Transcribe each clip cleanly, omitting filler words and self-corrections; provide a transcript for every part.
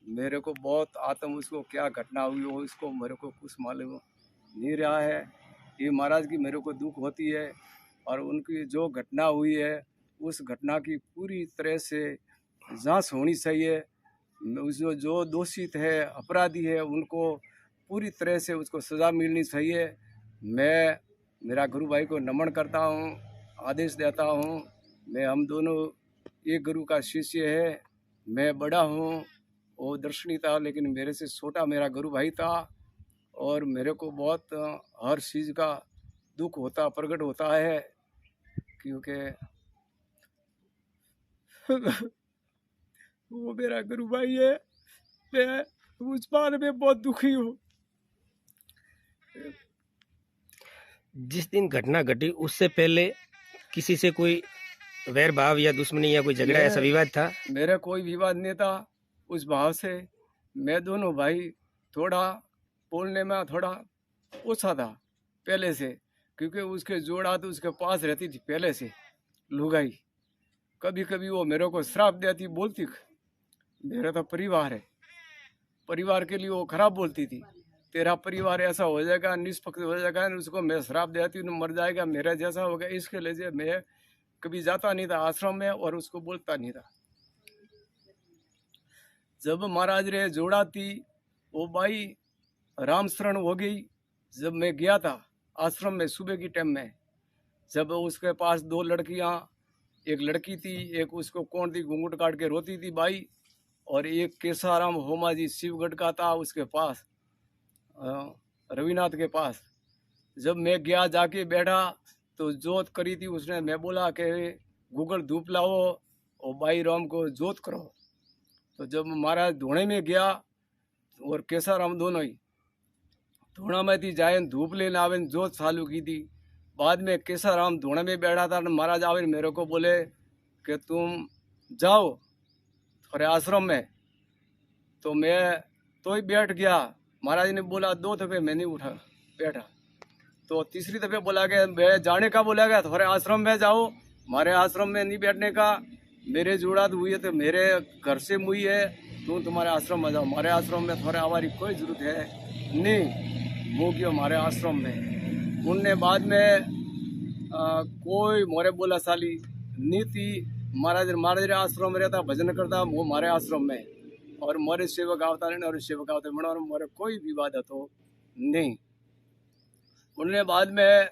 मेरे को बहुत आत्म उसको क्या घटना हुई हो इसको मेरे को कुछ मालूम नहीं रहा है। ये महाराज की मेरे को दुख होती है और उनकी जो घटना हुई है उस घटना की पूरी तरह से जांच होनी चाहिए। उस जो दोषित है अपराधी है उनको पूरी तरह से उसको सज़ा मिलनी चाहिए। मैं मेरा गुरु भाई को नमन करता हूँ, आदेश देता हूँ। मैं हम दोनों एक गुरु का शिष्य है। मैं बड़ा हूँ, वो दर्शनी था लेकिन मेरे से छोटा मेरा गुरु भाई था और मेरे को बहुत हर चीज़ का दुख होता प्रकट होता है क्योंकि वो मेरा गुरु भाई है। मैं उस बात में बहुत दुखी हूँ। जिस दिन घटना घटी उससे पहले किसी से कोई वैर भाव या दुश्मनी या कोई झगड़ा ऐसा विवाद था? मेरा कोई विवाद नहीं था उस भाव से। मैं दोनों भाई थोड़ा बोलने में थोड़ा ओछा था पहले से, क्योंकि उसके जोड़ा तो उसके पास रहती थी पहले से लुगाई। कभी कभी वो मेरे को श्राप देती, बोलती मेरा तो परिवार है, परिवार के लिए वो खराब बोलती थी। तेरा परिवार ऐसा हो जाएगा, निष्पक्ष हो जाएगा, उसको मैं श्राप देती हूँ मर जाएगा, मेरा जैसा होगा। इसके लिए मैं कभी जाता नहीं था आश्रम में और उसको बोलता नहीं था। जब महाराज रे जोड़ा थी वो बाई राम शरण हो गई। जब मैं गया था आश्रम में सुबह की टाइम में, जब उसके पास दो लड़कियां, एक लड़की थी, एक उसको कौन थी घूंघट काट के रोती थी बाई, और एक केसाराम होमा जी शिवगढ़ का था उसके पास, रविनाथ के पास। जब मैं गया जाके बैठा तो जोत करी थी उसने। मैं बोला कि गूगल धूप लाओ और बाई राम को जोत करो। तो जब महाराज धोने में गया और केसाराम दोनों ही धोना में थी जाए धूप लेने आवे जोत चालू की थी। बाद में केसाराम धोने में बैठा था, महाराज आवे मेरे को बोले कि तुम जाओ थोड़े आश्रम में। तो मैं तो ही बैठ गया। महाराज ने बोला दो दफे मैं नहीं उठा बैठा। तो तीसरी दफे बोला गया मैं जाने का, बोला गया थोड़े आश्रम में जाओ, हमारे आश्रम में नहीं बैठने का। मेरे जुड़ा हुई है तो मेरे घर से मुई है, तुम्हारे आश्रम में जाओ, हमारे आश्रम में थोड़े हमारी कोई जरूरत है नहीं। वो क्यों हमारे आश्रम में। उनने बाद में कोई मोरे बोला साली नीति। महाराज महाराज आश्रम में रहता, भजन करता वो हमारे आश्रम में, और मोरे सेवक आवता नहीं और सेवक आवते मना, और मोरे कोई विवाद तो नहीं। उनने बाद में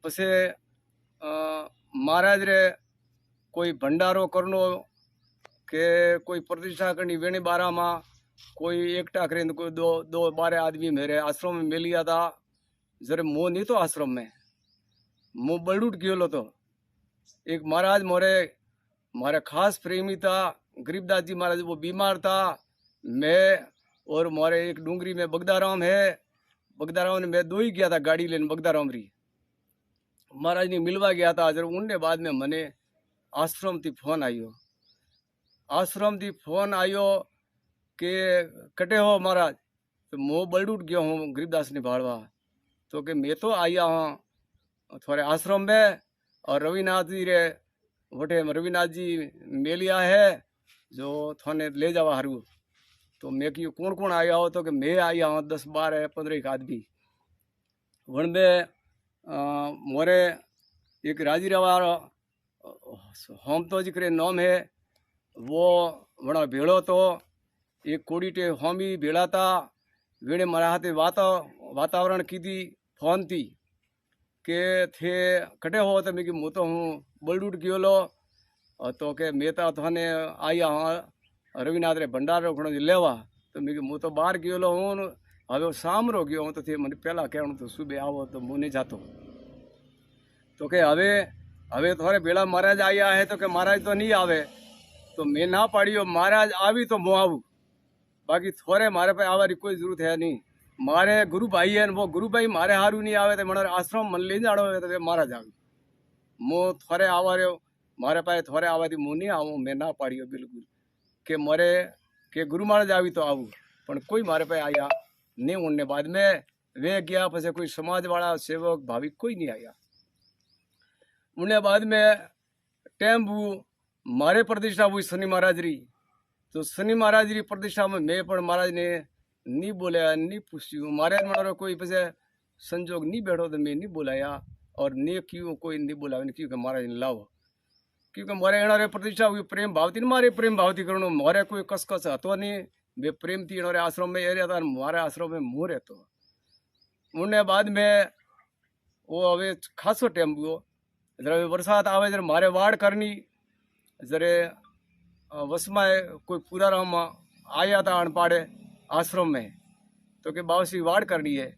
पसे महाराज रे कोई भंडारो करनो के कोई प्रतिष्ठा करनी वेणी बारा में कोई एकटा करें कोई दो 12 आदमी मेरे आश्रम में मिल गया था। जरे मुँह नहीं तो आश्रम में मुँह बलूट गयो तो। एक महाराज मारे खास प्रेमी था गरीबदास जी महाराज, वो बीमार था। मैं और मारे एक डूंगरी में बगदाराम है, बगदाराम ने मैं दो ही गया था गाड़ी लेने बगदाराम री। महाराज ने मिलवा गया था। जब उनने बाद में मने आश्रम थी फोन आयो, आश्रम थी फोन आयो के कटे हो महाराज। तो मुँह बलूट गया हूँ गरीबदास ने भाड़वा। तो कि मैं तो आया हूँ थोड़े आश्रम में, और रविनाथ जी रे वटे रविनाथ जी मेलिया है जो थाने ले जावा हरू। तो मैं कि कौन कौन आया हो, तो कि मैं आया हूँ 10 12 15 आदमी। वन में मोरे एक राजी रवा होम तो जिक्र नाम है, वो बड़ा भेड़ो तो एक कोड़ी टे होमी भेड़ा था। वेड़े मारा हाथे वातावरण की थी फोन थी के थे कटे हो। तो मैं कि मुँह तो हूँ बलडूट गयो लो। तो के मैं तो थाने आया हाँ रविनाथ रे भंडार खड़ो लेवा। तो मैं कि मुँह तो बाहर गयो लो हूँ, हवे शाम रो गयो हूँ। तो थे मैंने पहला कहूँ तो सुबह आवो तो मुँह नहीं जातो। तो के हवे हवे थोड़े बेड़ा महाराज आया है, तो के महाराज तो नहीं आवे। तो मैं ना पाड़ियो महाराज आवी तो मुँह आऊँ, बाकी थोड़े मारे पे आवारी कोई जरूरत है नहीं। मारे गुरु भाई है वो गुरु भाई मारे हारू नहीं आवे तो मेरा आश्रम मन ले जाड़ो है तो वे महाराज आवे। मुँह थोड़े आवा रहे मारे पाए थोड़े आवा थी मुँह नहीं आऊँ, मैं ना पाड़ियो बिल्कुल के मरे के गुरु महाराज आवी तो आऊँ। पर कोई मारे पे आया नहीं। उनने बाद में वे गया पसे कोई समाज वाला सेवक भावी कोई नहीं आया। उन्हें बाद में टेम्पू मारे प्रतिष्ठा हुई शनि महाराज री। तो शनि महाराज की प्रतिष्ठा में मैं पण महाराज ने नहीं बोलाया, नहीं पूछ्યું मारे मारो कोई पीछे संजोग नहीं बैठो तो मैं नहीं बोलाया और ने क्यों कोई नहीं बोला क्योंकि महाराज ने लाओ क्योंकि मारे एनारे प्रतिष्ठा हुई प्रेम भावती ने मारे प्रेम भावती करो मारे कोई कसकस हतो नहीं वे प्रेम थी एनारे आश्रम में ए रहता मारे आश्रम में मुँह रहतो उन्हें बाद में वो हवे खासो टाइम हुओ जरा वरसाद आवे जरा मारे वाड़ करनी जरे वसमा कोई पूरा राम आया था अनपाड़े आश्रम में तो के बावसी वाड़ करनी है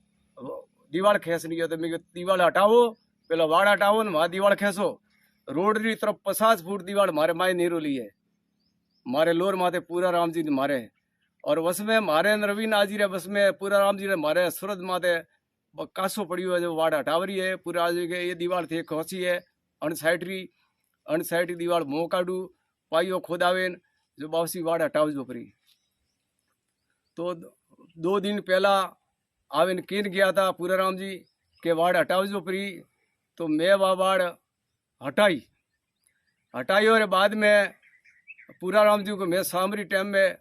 दीवार खेसनी है तो मैं दीवार हटाओ पहला वाड़ हटाओ न वहाँ दीवार खेसो रोड की तरफ 50 फूट दीवार मारे माए नहीं रोली है मारे लोर माथे पूरा राम जी ने मारे और बस में मारे रवीनाथ जी रे बस में पूरा राम जी रे मारे सूरत माथे कासो पड़ी है जो वाड़ हटावरी है पूरा के ये दीवार थी खोसी है अनसाइड दीवार मुँह काढ़ू पाइयो खोदावे जो बावसी वाड़ हटावजो परी तो 2 दिन पहला आवेन कीन गया था पूरा राम जी के वाड़ हटावजो परी तो मैं वह वाड़ हटाई और बाद में पूरा राम जी को मैं सामरी टाइम में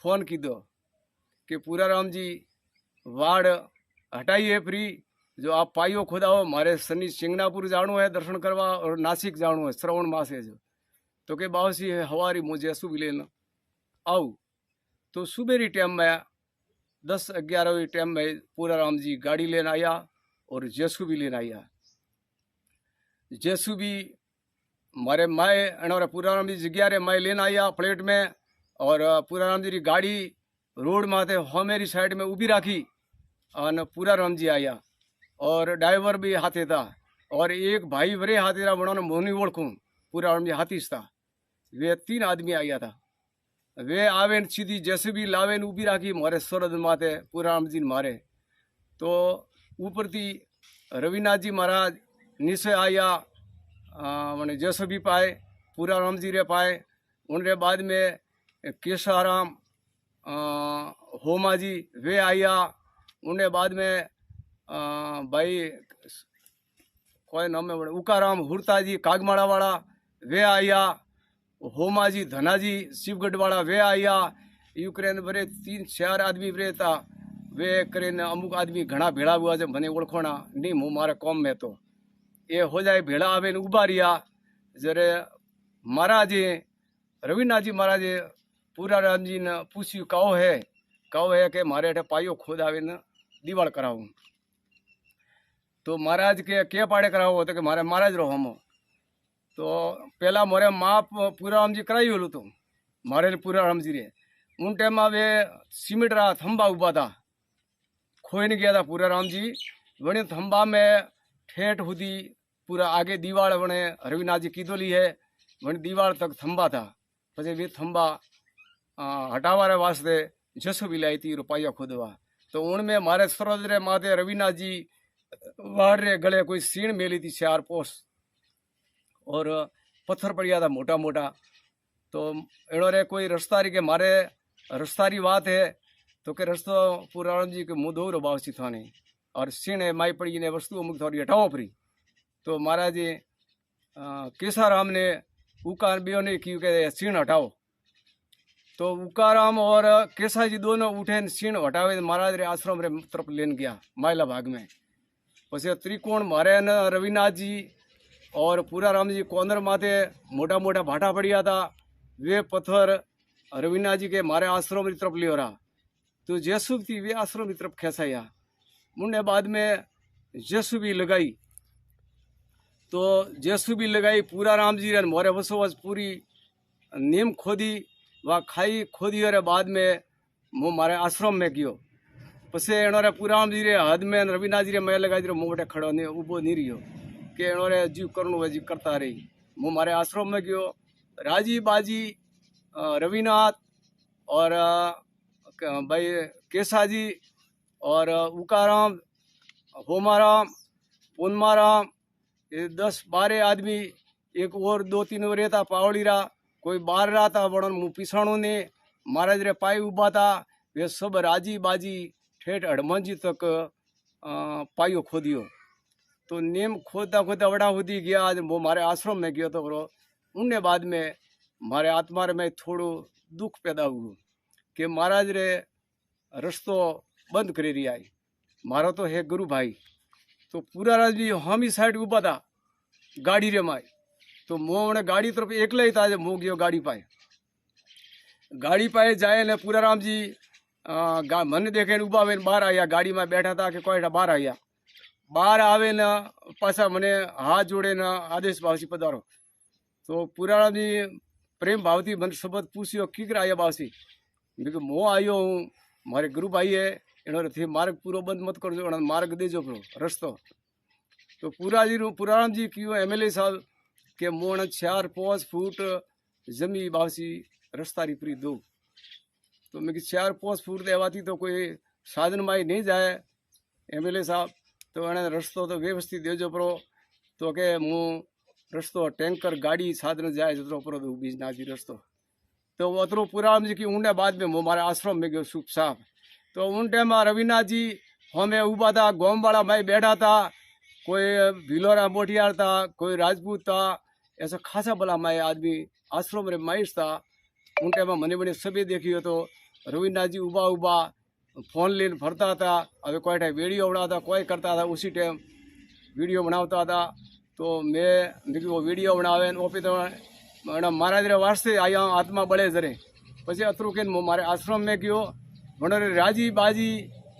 फ़ोन की दो कि पूरा राम जी वाड़ हटाई है फ्री जो आप पाइयो खुदाओ मारे शनि सिंगनापुर जाणो है दर्शन करवा और नासिक जाणो है श्रवण मास है जो तो के बावसी है हवारी मुझे सुबह लेना आओ तो सुबेरी टाइम में 10-11 टाइम में पूरा राम जी गाड़ी लेने आया और जेसु भी लेने आया जेसु भी मारे माए अनारे पूरा राम जी जगह रे माए लेने आया प्लेट में और पूरा राम जी की गाड़ी रोड माथे होमेरी साइड में ऊभी राखी और पूरा राम जी आया और ड्राइवर भी हाथे था और एक भाई वरे हाथे था उन्होंने मोहनी ओळखूं पूरा राम जी हाथीस था वे 3 आदमी आया था वे आवे सीधी जैसे भी लावे ऊभी राखी मारे सरद माथे पूरा राम जी मारे तो ऊपर थी रविनाथ जी महाराज नीचे आया मैंने जैसे भी पाए पूरा राम जी रे पाए उनके बाद में केशाराम होमा जी वे आया उन्हें बाद में भाई कोई नाम है उकाराम हुरता जी कागमाड़ा वाला वे आया होमा जी धना जी शिवगढ़ वाला वे आया यूक्रेन बरे 3-4 आदमी वे था वे करें अमुक आदमी घना भेड़ा हुआ जब मने ओळखोना नहीं मुँह मारे कॉम में तो ये हो जाए भेड़ा आवे उभा रिया जरे महाराज रविनाथ जी महाराज पूरा राम जी ने पूछ्યું कहो है कि मारे अठे पाइयो खोद आवे न दीवार कराऊं तो महाराज के पाड़े कराओ तो कि मारे महाराज रो हम तो पहला मोरे माँ पूरा राम जी कराई होलू तो मारे पूरा राम जी रे उन टाइम में वे सीमेंट रहा थंबा उभा था खोई नहीं गया था पूरा राम जी वने थंबा में ठेठ हुदी पूरा आगे दीवार बने रविनाथ जी कीधोली है वने दीवार तक थंबा था पछे वे थंबा हटावा वास्ते जसो भी लाई थी रुपया खोदवा तो उनमें मारे सरोज रे माथे रविनाथ जी वाड़ रे गले कोई सीण मेली थी 4 पोस और पत्थर पड़िया था मोटा मोटा तो एड़ो रे कोई रस्तारी के मारे रस्तारी बात है तो के रस्तो पूरा राम जी के मुँह धो बावसी थाने और सीण है माई पड़ी ने वस्तु अमुक थोड़ी हटाओ परी तो महाराज जी केसाराम ने उकार बियो ने क्यों के सीण हटाओ तो उकाराम और केसा जी दोनों उठे सीण हटावे महाराज रे आश्रम रे तरफ लेन गया मायला भाग में पछे त्रिकोण मारे न रविनाथ जी और पूरा राम जी को अंदर माथे मोटा मोटा भाटा पड़िया था वे पत्थर रविनाथ जी के मारे आश्रम की तरफ लियो रहा तो जेसु थी वे आश्रम की तरफ खेसाया मुंडे बाद में जेसु भी लगाई तो जेसु भी लगाई पूरा राम जी रे मोरे वसोवस पूरी नीम खोदी वह खाई खोदी और बाद में मु मारे आश्रम में गयो पछे एनोरे पूरा राम जी रे हद में रविनाथ जी रे मैं लगाई दियो मुँह बेटे खड़ो नहीं उबो नहीं रहियो के एनोरे जीव करनो जी करता रही मु मारे आश्रम में गयो राजी बाजी रविनाथ और भाई केसा जी और उकाराम होमाराम पुनमाराम ये 10-12 आदमी एक और 2-3 रहता पावड़ी रहा कोई बाहर रहा था वड़न मुँह पिछाणों ने महाराज रे पाई उभा था वे सब राजी बाजी ठेठ हड़मंजी तक पाइयो खोदियो तो नेम खोदता खोदता वड़ा होती गया आज वो हमारे आश्रम में गयो तो उनने बाद में हमारे आत्मा में थोड़ो दुख पैदा हुआ कि महाराज रे रस्तो बंद कर रही आई। मारो तो है गुरु भाई, तो पूरा राज भी हम ही साइड ऊपा था गाड़ी रे माई, तो मोने गाड़ी तरफ एकला ही था, मो गयो गाड़ी पाए जाए ने पूरा राम जी मन देखे उबा आवे बाहर आया, गाड़ी में बैठा था कि कोई बाहर आया, बाहर आवे न पासा मने हाथ जोड़े न आदेश भावसी पधारो। तो पूरा राम जी प्रेम भावती मन शब्द पूछियो की कर आया बावसी, मैं मो आयो हूँ, मारे गुरु भाई है एनो थे मार्ग पूरो बंद मत करजो, मार्ग देजो प्रो रस्तो। तो पूरा राम जी क्यों एमएलए साहब के मोण 4-5 फूट जमी बावसी रस्ता री पूरी दो। तो मैं 4-5 फूट देवाती तो कोई साधन माई नहीं जाए एमएलए साहब, तो एने रस्तो तो व्यवस्थित देजो पड़ो। तो के मु रस्तो टैंकर गाड़ी साधन जाए जतरो पड़ो तो बीज नाजी रस्तो। तो अतरो पूरा जी की ऊंडे बाद में हमारे आश्रम में गयो सुख साहब। तो उन टाइम में रविनाथ जी हमें उबा था, गोम वाला माई बैठा था, कोई भिलोरा मोटियार था, कोई राजपूत था, ऐसा खासा बला माई आदमी आश्रम रे माइस था। उन टाइम में मने बने सभी देखियो तो रविनाथ जी उबा उबा फोन लेने फरता था। अभी कोई टाइम वीडियो बनाता, कोई करता था उसी टाइम वीडियो बनाता था। तो मैं देखी वो वीडियो बनावे वो पे तो महाराज रे वास्ते आया आत्मा बड़े जरे पछी अतरू के मारे आश्रम में गयो वनो रे राजी बाजी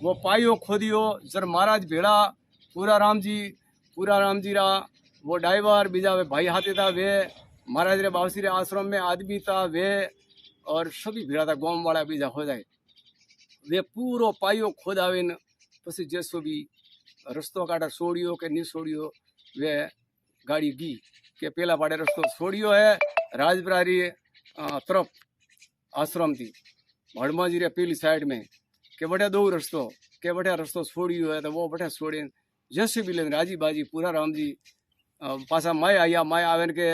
वो पायो खोदियो जर महाराज भेड़ा पूरा राम जी रा वो ड्राइवर बीजा वे भाई हाथे था, वे महाराज रे बावसी रे आश्रम में आदमी था वे, और सभी भेड़ा था गाँव वाला बीजा हो जाए वे पूरो पायो खोदावे न पछी जैसो भी रस्तो काटा छोड़ियो के नहीं छोड़ियो वे गाड़ी गी के पेला पाड़े रस्तो छोड़ियो है राजबरारी तरफ आश्रम थी भड़मा जी रे पेली साइड में के बटे दो रस्तो के बटे रस्तो छोड़ियो है तो वो बटे छोड़े जैसे भी लेन राजी बाजी पूरा राम जी पासा माय आया माय आवे के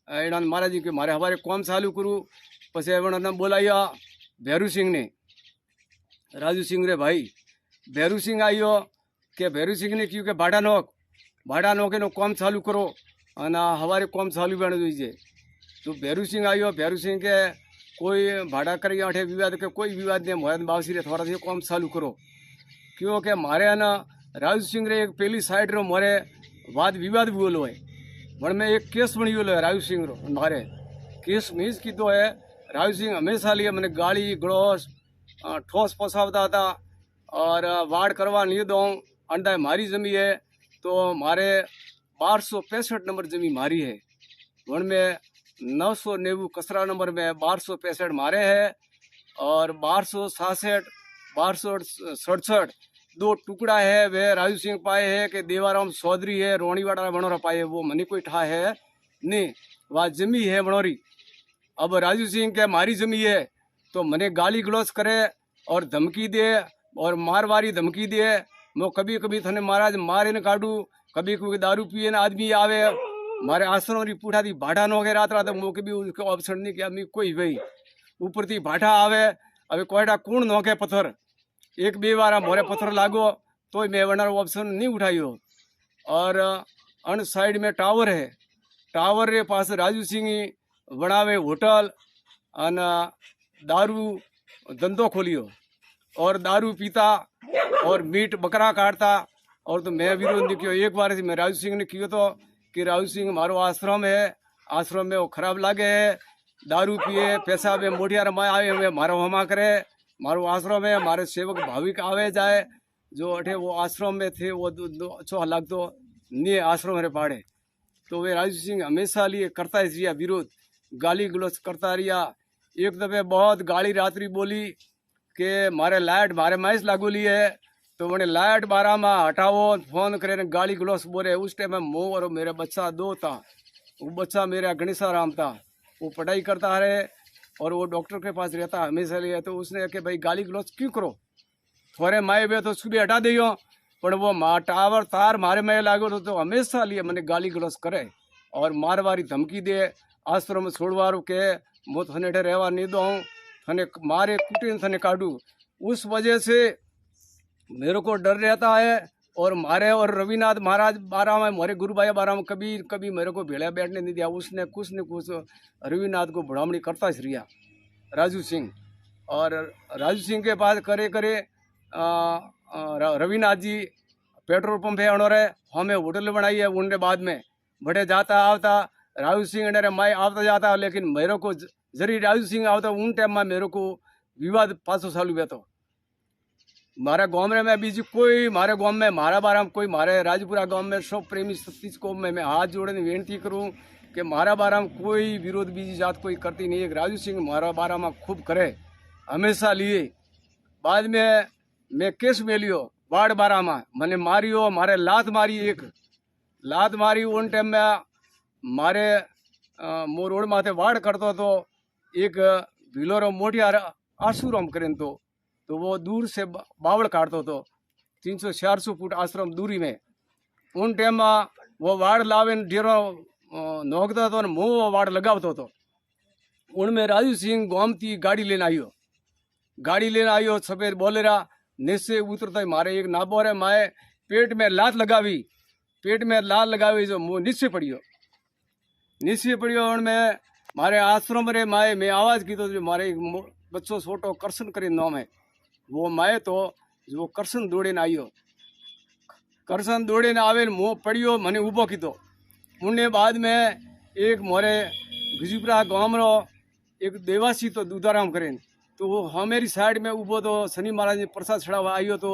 एना महाराज जी के मारे हमारे कौन चालू करूँ पछे एवं बोलाया भैरू सिंह ने राजू सिंह रे भाई भैरू सिंह आयो के भैरू सिंह ने क्यों के भाड़ा नोक नो कौम चालू करो अना हमारे कौम चालू बन दीजिए। तो भैरू सिंह आयो, भैरू सिंह के कोई भाड़ा कर अठे विवाद के कोई विवाद नहीं मोहन बावसी रे थोड़ा सी कौम चालू करो क्योंकि मारे है ना राजू सिंह रे एक पहली साइड रो मारे वाद विवाद भी बोलो है मन में एक केस बनी बोलो है राजू सिंह रो मारे केस मीज की तो है राजू सिंह हमेशा लिए मैंने गाली गड़ोस ठोस पोसावता था और वाड़ करवा नहीं दो अंडा मारी जमी है। तो मारे 1265 नंबर जमी मारी है वन में 990 कसरा नंबर में 1265 मारे है और 1267 1267 दो टुकड़ा है वे राजू सिंह पाए है कि देवाराम चौधरी है रोनीवाड़ा बनोरा पाए वो मनी कोई ठा है नहीं वह जमी है बनोरी। अब राजू सिंह के मारी जमी है तो मने गाली गलौज करे और धमकी दे और मारवारी धमकी दे मैं कभी कभी थने महाराज मारे न काटू कभी कभी दारू पिए न आदमी आवे मारे आश्रम री पूठा थी भाटा नो के रात मो कभी उसको ऑप्शन नहीं किया मैं कोई भाई ऊपर थी भाटा आवे अभी कोयटा कूण नोके पत्थर एक बे बार मोरे पत्थर लागो तो मैं वनार ऑप्शन नहीं उठाइयो। और अन साइड में टावर है, टावर रे पास राजू सिंह बनावे होटल अन दारू धंधो खोलियो और दारू पीता और मीट बकरा काटता। और तो मैं विरोध नहीं किया एक बार मैं राजू सिंह ने किया तो कि राजू सिंह मारो आश्रम है, आश्रम में वो खराब लागे है दारू पिए पैसा में मोटिया रमाए आए हुए मारो हमा करे मारो आश्रम है मारे सेवक भाविक आवे जाए जो अठे वो आश्रम में थे वो अच्छो लाग तो नहीं आश्रम रे पाड़े। तो वे राजू सिंह हमेशा लिए करता ही रिया विरोध गाली गलौज करता रिया। एक दफे बहुत गाली रात्रि बोली कि मारे लाइट मारे माइस लागू ली है तो मैंने लाइट बारह में हटाओ फोन करे गाली गलौज बोले। उस टाइम में मो और मेरा बच्चा दो था, वो बच्चा मेरा गणेशा राम था, वो पढ़ाई करता रहे और वो डॉक्टर के पास रहता हमेशा लिए। तो उसने कि भाई गाली गलौज क्यों करो थोड़े माए बे तो सुबह हटा दियो पर वो टावर तार मारे में लागो तो हमेशा लिए मैंने गाली गलौज करे और मारवारी धमकी दे आश्रम छोड़वारू के मो थने रहवा नहीं दो थने मारे कुटी थने काटू। उस वजह से मेरे को डर रहता है और मारे और रविनाथ महाराज बारह में मोरे गुरु भाई बारह में कभी कभी मेरे को भेड़ा बैठने नहीं दिया। उसने कुछ न कुछ रविनाथ को भड़ामणी करता ही रिया राजू सिंह। और राजू सिंह के पास करे करे रविनाथ जी पेट्रोल पंप है उन्होंने हमें होटल बनाई है। उनके बाद में बड़े जाता आवता राजू सिंह ने मैं आवता जाता, लेकिन मेरे को जरी राजू सिंह आवता उन टाइम में मेरे को विवाद 500 साल हुआ। तो मारा गाँव में बीजी कोई मारे गाँव में मारा बारा कोई मारे राजपुरा गाँव में सब प्रेमी सतीश को मैं हाथ जोड़े विनती करूँ कि मारा बारा में कोई विरोध बीजी जात कोई करती नहीं। एक राजू सिंह मारा बारा में खूब करे हमेशा लिए। बाद में मैं केस में लियो वार्ड 12 में मैंने मारियो, मारे लात मारी, एक लात मारी। उन टाइम में मारे मो रोड माथे वार्ड करतो तो एक भिलोरो मोटियार आश्रम करें तो वो दूर से बावड़ काटतो तो 300-400 फुट आश्रम दूरी में। उन टाइम में वो वार्ड लावे ढेरों नोकता तो मुँह वो वार्ड लगावतो तो उनमें राजू सिंह गोमती गाड़ी लेने आयो। गाड़ी लेने आयो सफेद बोलेरा नीचे उतरता ही मारे एक नाबोर है माए पेट में लात लगावी, पेट में लात लगावी जो मुँह नीचे पड़ियो। उनमें मारे आश्रम रे माए मैं आवाज़ की तो जो मारे एक बच्चों छोटो करसन करे नाम है वो माए तो जो करसन दौड़े न आइयो। करसन दौड़े न आवे मुँह पड़ियो मने ऊबो की तो उन्हें बाद में एक मोरे गुजपुरा गाँव रो एक देवासी तो दूधाराम करें तो वो हमारी साइड में ऊबो तो शनि महाराज ने प्रसाद चढ़ावा आइयो। तो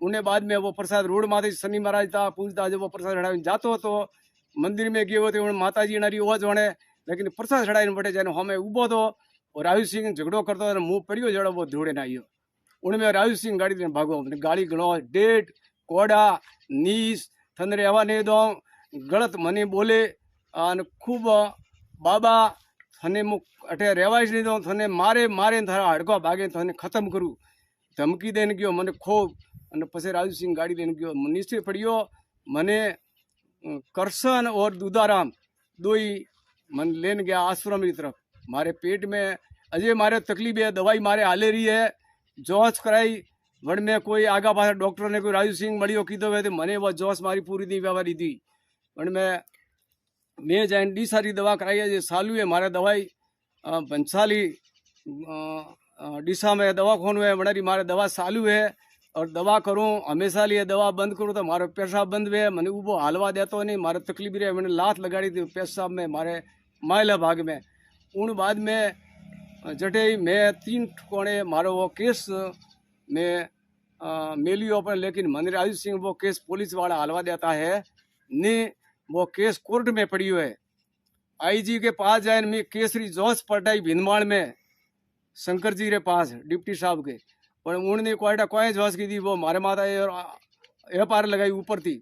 उन्हें बाद में वो प्रसाद रोड माथे शनि महाराज था पूछता जब वो प्रसाद चढ़ावे जातो तो मंदिर में गए थे माता जी नारी आवाज होने लेकिन प्रसाद चढ़ाई बटे जाने हमें ऊबो तो और राजू सिंह झगड़ो करतो मुँह पड़ियो जड़ो वो दौड़े न आइयो। उनमें राजू सिंह गाड़ी ने भागो अपने गाड़ी गणो डेट कोड़ा नीस थंदरे हवा नहीं दो गलत मनी बोले खूब बाबा थने मुख अटे रेवाज नहीं दो थने मारे मारे थारा हड़को भागे थने खत्म करूँ धमकी देने गयो मने खूब अने पछे राजू सिंह गाड़ी लेने गयो नीचे पड़ियो। मने करसन और दूधाराम दो ही मन लेन गया आश्रम की तरफ। मारे पेट में अजय मारे तकलीफ है, दवाई मारे हाले रही है, जांच कराई वण में कोई आगा पास डॉक्टर ने कोई राजू सिंह मड़ियो कीधो वे मने वो जांच मारी पूरी नहीं व्यवहारी थी। वण में मैं जाइन डी सारी दवा कराई है सालू है मारे दवाई भंसाली डिसा में दवा खोन है वणारी मारे दवा चालू है और दवा करूँ हमेशा लिए दवा बंद करूँ तो मारो पेशाब बंद हुए मैंने वो हालवा देता नहीं मारे तकलीफ रहे मैंने लात लगाड़ी थी पेशाब में मारे मायला भाग में। उन बाद में जटे मैं 3 ठिकाने मारो वो केस में मेलियो पर लेकिन मन राजू सिंह वो केस पुलिस वाला हलवा देता है ने वो केस कोर्ट में पड़ी है। आईजी के पास जाए मैं केसरी जोश पटाई भिंदमाल में शंकर जी के पास डिप्टी साहब के पर उन्होंने कोई जोश की थी वो मारे माता FIR लगाई ऊपर थी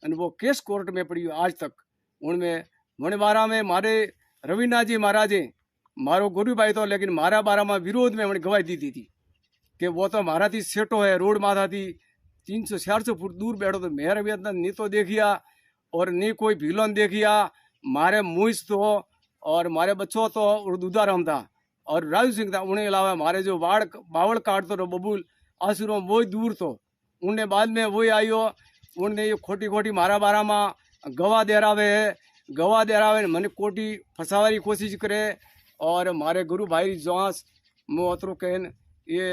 और वो केस कोर्ट में पड़ी आज तक। उनमें मन बारा में मारे रविनाथ जी महाराजे मारो गुरु भाई तो लेकिन मारा बारा में विरोध में मैंने गवाही दी थी कि वो तो मारा थी सेटो है रोड माथा थी 300-400 फुट दूर बैठो तो मेरे भी नहीं तो देखिया और नहीं कोई भीलोन देखिया मारे मुइस तो और मारे बच्चों तो और दूधाराम था और राजू सिंह था। उन्हें अलावा मारे जो बावड़ काटतो तो बबूल आसुरों वो दूर तो उन्हें बाद में वही आयो उन्हें ये खोटी खोटी मारा बारा में गवाह देरावे मैंने कोटी फसावारी कोशिश करे और मारे गुरु भाई जोस मो अतरो कहन ये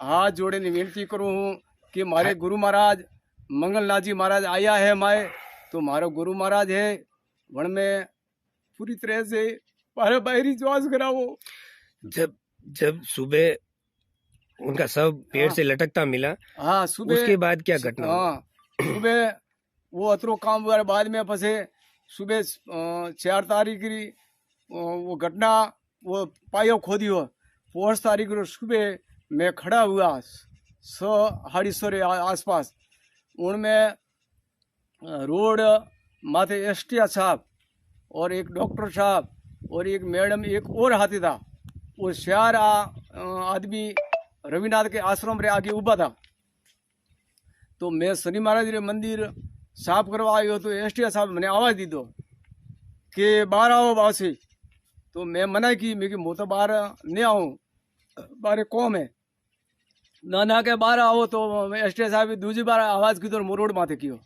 हाथ जोड़े ने विनती करूँ हूँ कि मारे गुरु महाराज मंगलनाथ जी महाराज आया है माए तो मारो गुरु महाराज है वन में पूरी तरह से मारे बाहरी जोश कराओ। जब सुबह उनका शव पेड़ से लटकता मिला हाँ सुबह उसके बाद क्या घटना हाँ सुबह वो अतरो काम वगैरह बाद में फंसे सुबह 4 तारीख की वो घटना वो पायो खोदियो 5 तारीख को सुबह मैं खड़ा हुआ 6:30 आसपास उनमें रोड माथे STI साहब और एक डॉक्टर साहब और एक मैडम एक और हाथी था वो 4 आदमी रविनाथ के आश्रम रे आगे उभा था। तो मैं शनि महाराज रे मंदिर साफ करवा आयो तो STI साहब मैंने आवाज़ दी दो कि बाहर आओ बासी तो मैं मना की मैं कि मुँह तो बाहर नहीं आऊँ बारे कौम है ना के बाहर आओ तो STI साहब दूसरी बार आवाज़ की तो रोड माथे कियो।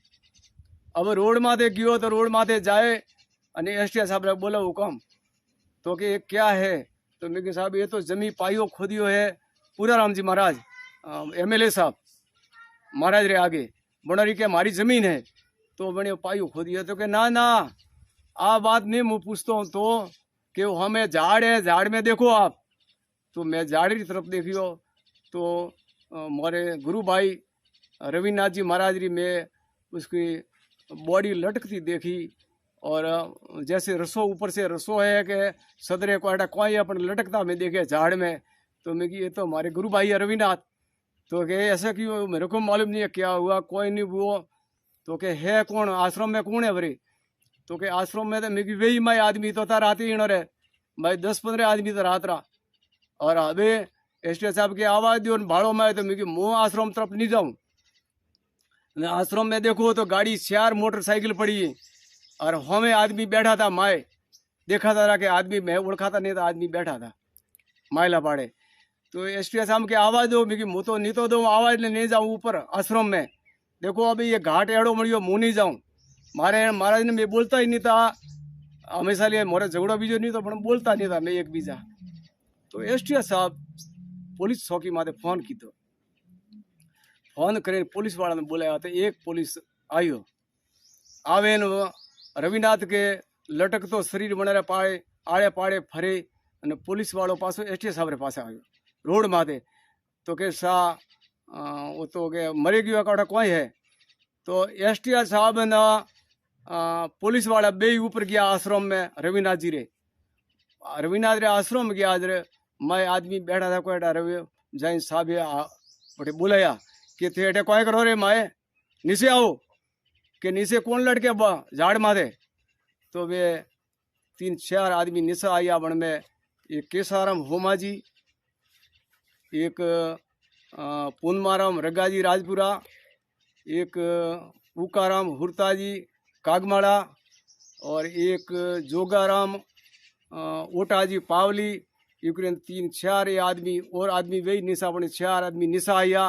अब रोड माथे कियो तो रोड माथे जाए STI साहब ने बोला हुकम तो कि क्या है तो मैं कहा साहब ये तो जमी पाइयो खोदियो है पूरा राम जी महाराज MLA साहब महाराज रे आगे बनरी के हमारी जमीन है तो बने पाइयो खोदियो तो के ना ना आ बात नहीं मैं पूछता हूँ तो कि हमें झाड़ है झाड़ में देखो आप तो मैं झाड़ की तरफ देखियो तो हमारे गुरु भाई रविनाथ जी महाराज री में उसकी बॉडी लटकती देखी और जैसे रसो ऊपर से रसो है कि सदरे को ऐसा कोई अपन लटकता में देखे झाड़ में तो मैं कि ये तो हमारे गुरु भाई है रविनाथ तो के ऐसा क्यों मेरे को मालूम नहीं है क्या हुआ कोई नहीं हुआ तो के है कौन आश्रम में कौन है बरे तो के आश्रम में तो मैं कि वही मैं आदमी तो था रात ही रे मैं 10-15 आदमी तो रात रहा और अबे एसटी साहब की आवाज़ दियो भाड़ो में तो मैं कि मुँह आश्रम तरफ नहीं जाऊँ आश्रम में देखो तो गाड़ी 4 मोटरसाइकिल पड़ी है और हमें आदमी बैठा था माए देखा था कि आदमी मैं उड़खा था नहीं था आदमी बैठा था मायला पाड़े तो एसटी साहब की आवाज़ दो मैं कि मुँह तो नहीं तो दो आवाज़ नहीं जाऊँ ऊपर आश्रम में देखो अभी ये घाट एड़ो मड़ियो मुँह नहीं जाऊँ मारे महाराज ने मैं बोलता ही नहीं था हमेशा लिए मोरे झगड़ो बीजो नहीं तो पण बोलता नहीं था मैं एक बीजा तो एसटी साहब पुलिस चौकी माथे फोन की तो फोन करे पुलिस वाला ने बोलाया तो एक पुलिस आयो आवे न रविनाथ के लटक तो शरीर बने पाड़े आड़े पाड़े फरे અને पुलिस वालों पासो एसटी साहब रे पास आयो रोड माथे तो के सा वो तो के मरी गयो काटा कोई है तो एसटी साहब ना पुलिस वाला बे ऊपर गया आश्रम में रविनाथ जी रे आश्रम में गया रे मैं आदमी बैठा था कोई रवि जैन साहब बड़े बुलाया कि थे अटे कोई करो रे माए नीचे आओ कि नीचे कौन लड़के झाड़ माथे तो वे 3-4 आदमी नीचे आया बन में एक केसाराम होमा जी एक पूनमाराम रग्गा जी राजपुरा एक उकाराम हुरता जी कागमाड़ा और एक जोगाराम ओटा जी पावली यूक्रेन 3-4 ये आदमी और आदमी वही निशा बने 4 आदमी निशा आया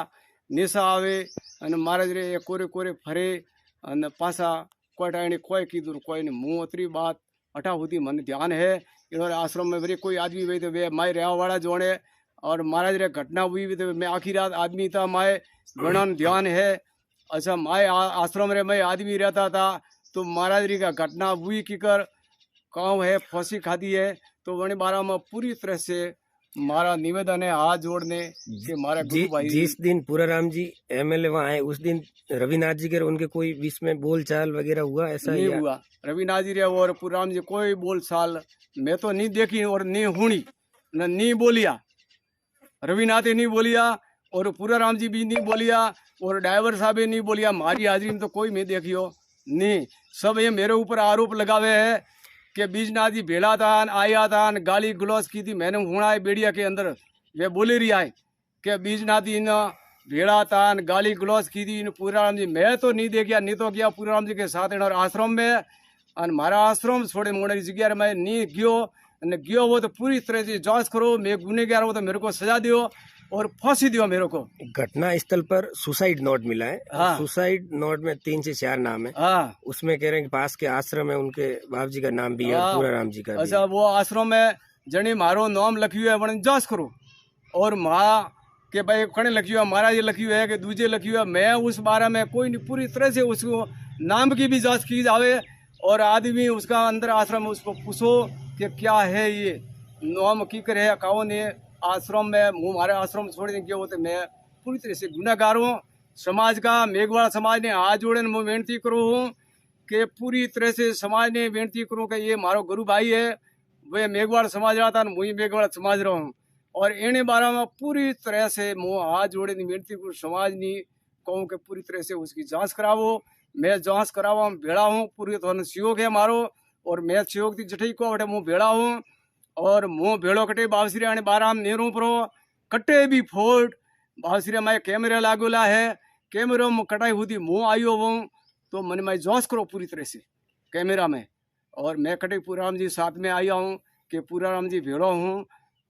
निशा आवे अने महाराज रे कोरे कोरे फरे अने पासा कोई टाइम कोई कीधु कोई ने मुँह अतरी बात अठा होती मन ध्यान है इन्होंने आश्रम में वरी कोई आदमी वही तो वे माए रहवा वाला जोड़े और महाराज रे घटना हुई भी तो मैं आखिरी रात आदमी था माए गणन ध्यान है अच्छा माए आश्रम रे मैं आदमी रहता था तो महाराज री का घटना हुई की कर गाँव है फांसी खादी है तो वने बारा में पूरी तरह से मारा निवेदन है हाथ जोड़ने कि मारा गुरु भाई जिस दिन पूराराम जी MLA वहाँ आए उस दिन रविनाथ जी के उनके कोई बीच में बोल चाल वगैरह हुआ ऐसा नहीं हुआ रविनाथ जी रे और पूराराम जी कोई बोल चाल मैं तो नहीं देखी और नहीं हुणी न नहीं बोलिया रविनाथ नहीं बोलिया और पूराराम जी भी नहीं बोलिया और ड्राइवर साहब नहीं बोलिया हमारी हाजिरी में तो कोई मैं देखियो नहीं सब ये मेरे ऊपर आरोप लगावे है कि बीजनाथ जी भेड़ा था आया था गाली गलौज की थी मैंने हुणाए बेड़िया के अंदर वे बोले रही आए कि बीजनाथ जी ने भेड़ा था गाली गलौज की थी पूराराम जी मैं तो नहीं देखिया नहीं तो गया पूराराम जी के साथ और आश्रम में और मारा आश्रम छोड़े मोड़े जगह मैं नहीं गयो वो तो पूरी तरह से जांच करो मैं गुनेगार हो तो मेरे को सजा दियो और फांसी दियो मेरे को घटना स्थल पर सुसाइड नोट मिला है हाँ। सुसाइड नोट में 3 से 4 नाम है हाँ उसमें कह रहे हैं कि पास के आश्रम है उनके बाप जी का नाम भी है हाँ। और पूराराम जी का भी अच्छा वो आश्रम में जने मारो नाम लखियो है वन जांच करो और माँ के भाई कने लखियो है महाराज लखियो है कि दूजे लखियो है मैं उस बारे में कोई नहीं पूरी तरह से उसको नाम की भी जांच की जावे और आदमी उसका अंदर आश्रम में उसको पूछो कि क्या है ये नाम की करे कौन है आश्रम में हमारे आश्रम छोड़ देंगे वो तो मैं पूरी तरह से गुनाहगार हूँ समाज का मेघवाड़ा समाज ने हाथ जोड़े मैं विनती करूँ हूँ कि पूरी तरह से समाज ने विनती करूँ कि ये मारो गुरु भाई है वे मेघवाड़ समाज रहा था मुझे मेघवाड़ा समाज रहा हूँ और इन्हें बारे में पूरी तरह से मुँह हाथ जोड़े विनती करूँ समाज नहीं कहूँ कि पूरी तरह से उसकी जाँच करावो मैं जाँच करावा भेड़ा हूँ पूरी तो सहयोग है मारो और मैं सहयोग थी जठई को बटे मुँह भेड़ा हूँ और मुँह भेड़ो कटे बावसरी आने बाराम नेरू परो कटे भी फोड़ बावसरी में कैमरा लागोला है कैमरा में कटाई हुई मुँह आयो हूँ तो मैंने मैं जांच करो पूरी तरह से कैमरा में और मैं कटे पूराराम जी साथ में आया हूँ कि पूराराम जी भेड़ो हूँ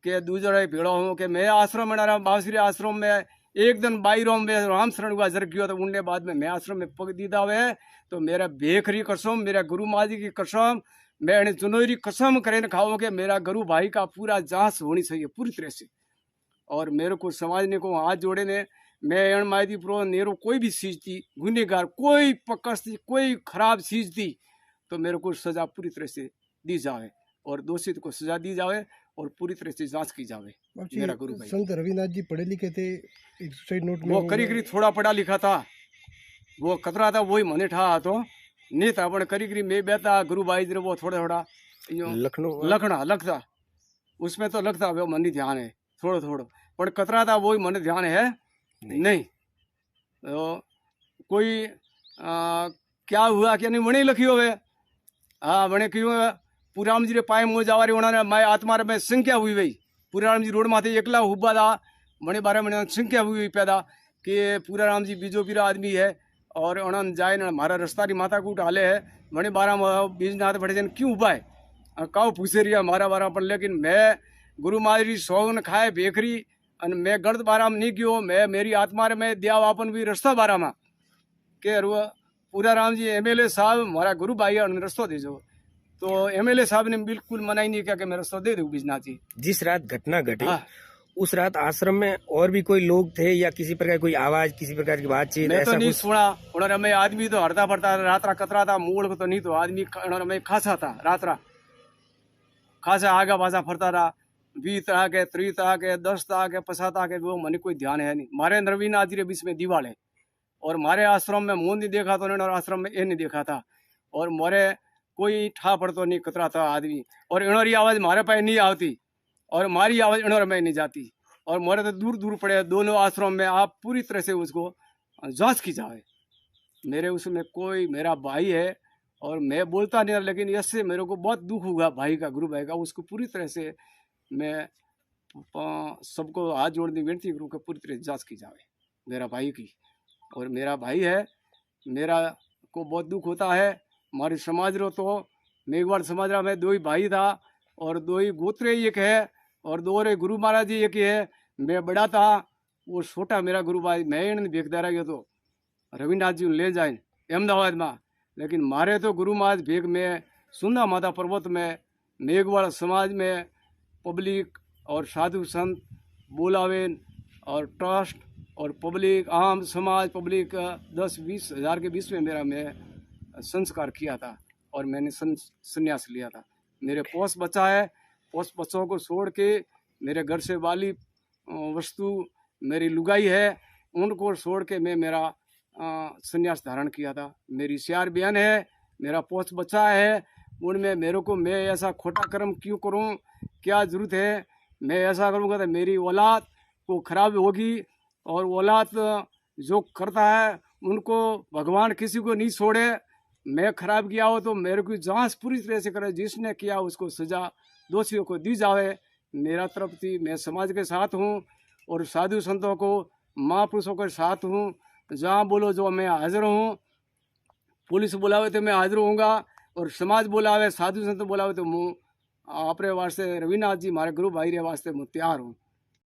कि दूसरा भेड़ो हूँ कि मैं आश्रम में बावसरी आश्रम में एक दिन बाईरों में राम शरण हुआ जर गयो तो उनके बाद में मैं आश्रम में पग दीदा हुए तो मेरा बेखरी कसम मेरा गुरु माँ जी की कसम मैं इन्हें जुनोरी कसम करें खाऊं कि मेरा गुरु भाई का पूरा जांच होनी चाहिए पूरी तरह से। और मेरे को समाज ने को हाथ जोड़े ने मैं एण मायदी प्रो नेरो कोई भी चीज थी गुनेगार कोई पकड़ थी कोई खराब चीज थी तो मेरे को सजा पूरी तरह से दी जावे और दोषित को सजा दी जावे और पूरी तरह से जांच की जावे। मेरा गुरु भाई संत रविनाथ जी पढ़े लिखे थे, एक सुसाइड नोट में वो करी थोड़ा पढ़ा लिखा था, वो कतरा था वही मने ठा तो नहीं था पण करी मैं बेटा गुरु भाई जरे वो थोड़ा थोड़ा लखनऊ लखना लगता उसमें तो लगता वो मन ध्यान है थोड़ा थोड़ा पर कतरा था वही मन ध्यान है नहीं। तो कोई क्या हुआ क्या नहीं वणे लखी होवे हाँ वणे क्यों पूराम जी रे पाए मुँह जावारी उन्होंने मैं आत्मा में संख्या हुई वही पूराराम जी रोड माथे एकला हुबा था वणे बारे में संख्या हुई पैदा कि पूराराम जी बीजो पीरा आदमी है और उन्होंने जाए ना हमारा रस्ता री माथा कूट हाले है वणे बारा बीज नाथ बड़े जन क्यों उबा है काउ पूछे रही हमारा बारा पर लेकिन मैं गुरु मारी सौगन खाए बेखरी और मैं गलत बारा में नहीं क्यों मैं मेरी आत्मा में दिया वापन भी रस्ता बारा में के पूराराम जी एमएलए साहब हमारा गुरु भाई है रस्तो दीजो तो एमएलए साहब ने बिल्कुल मना ही नहीं किया कि मैं रस्तो दे दूँ बिजनाथ जी। जिस रात घटना घटी हाँ। उस रात आश्रम में और भी कोई लोग थे या किसी प्रकार कोई आवाज किसी प्रकार की बातचीत मैं ऐसा तो नहीं कुछ? सुना उन्होंने मैं आदमी तो हरता पड़ता रात्रा कतरा था मूल को तो नहीं तो आदमी उन्होंने मैं खासा था रात्रा खासा आगा बाजा फरता रहा 20 तरह के 30 तरह के 10 तरह के 50 तरह के वो मन कोई ध्यान है नहीं मारे नरवीनाथ जी के बीच में दीवाल है और मारे आश्रम में मुंह नहीं देखा तो उन्होंने आश्रम में ये नहीं देखा था और मोरे कोई ठा पड़तो नहीं कतरा था आदमी और इनोरी आवाज़ मारे पाए नहीं आती और मारी आवाज़ इनोर में नहीं जाती और मोरे तो दूर दूर पड़े दोनों आश्रम में आप पूरी तरह से उसको जांच की जाए। मेरे उसमें कोई मेरा भाई है और मैं बोलता नहीं लेकिन इससे मेरे को बहुत दुख हुआ भाई का गुरु भाई का उसको पूरी तरह से मैं सबको हाथ जोड़ने की विनती करूँ कि पूरी तरह जांच की जाए मेरा भाई की। और मेरा भाई है मेरा को बहुत दुख होता है हमारे समाज रो तो मेघवाड़ समाज रा में 2 ही भाई था और 2 ही गोत्र एक है और 2 रे गुरु महाराज जी एक ही है मैं बड़ा था वो छोटा मेरा गुरु भाई मैं इन्हें देखता रह गया तो रविनाथ जी ले जाए अहमदाबाद में लेकिन मारे तो गुरु महाराज भेग में सुंदा माता पर्वत में मेघवाड़ समाज में पब्लिक और साधु संत बोलावेन और ट्रस्ट और पब्लिक आम समाज पब्लिक 10-20 हज़ार के बीच में मेरा मैं संस्कार किया था और मैंने संन्यास लिया था। मेरे पोस बच्चा है पोस बच्चों को छोड़ के मेरे घर से वाली वस्तु मेरी लुगाई है उनको छोड़ के मैं मेरा संन्यास धारण किया था। मेरी सियार बहन है मेरा पोस बच्चा है उनमें मेरे को मैं ऐसा खोटा कर्म क्यों करूं क्या जरूरत है मैं ऐसा करूंगा तो मेरी औलाद को खराब होगी और औलाद जो करता है उनको भगवान किसी को नहीं छोड़े। मैं खराब किया हो तो मेरे को जांच पूरी तरह से करे जिसने किया उसको सजा दोषियों को दी जावे। मेरा तरफ थी मैं समाज के साथ हूँ और साधु संतों को महापुरुषों के साथ हूँ जहाँ बोलो जो मैं हाजिर हूँ। पुलिस बुलावे तो मैं हाजिर होऊंगा और समाज बुलावे साधु संत बुलावे तो मैं अपने वास्ते रविनाथ जी हमारे गुरु भाई रे वास्ते मैं तैयार हूँ।